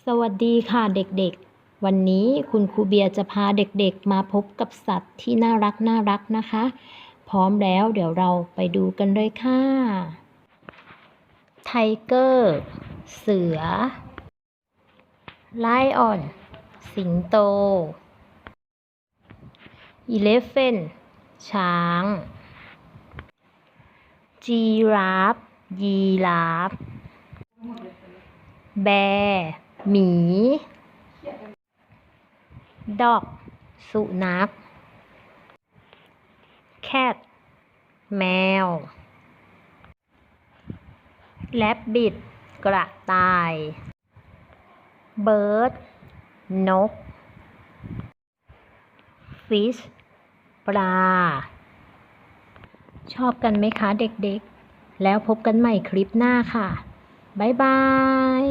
สวัสดีค่ะเด็กๆ วันนี้คุณครูเบียร์จะพาเด็กๆมาพบกับสัตว์ที่น่ารักนะคะ พร้อมแล้วเดี๋ยวเราไปดูกันเลยค่ะ ไทเกอร์ เสือ ไลออน สิงโต อีเลฟเฟนต์ ช้าง จีราฟ ยีราฟ แบร์หมีด็อก สุนัข แคท แมว แรบบิท กระต่าย เบิร์ด นก ฟิช ปลา ชอบกันไหมคะเด็กๆ แล้วพบกันใหม่คลิปหน้าค่ะ บ๊ายบาย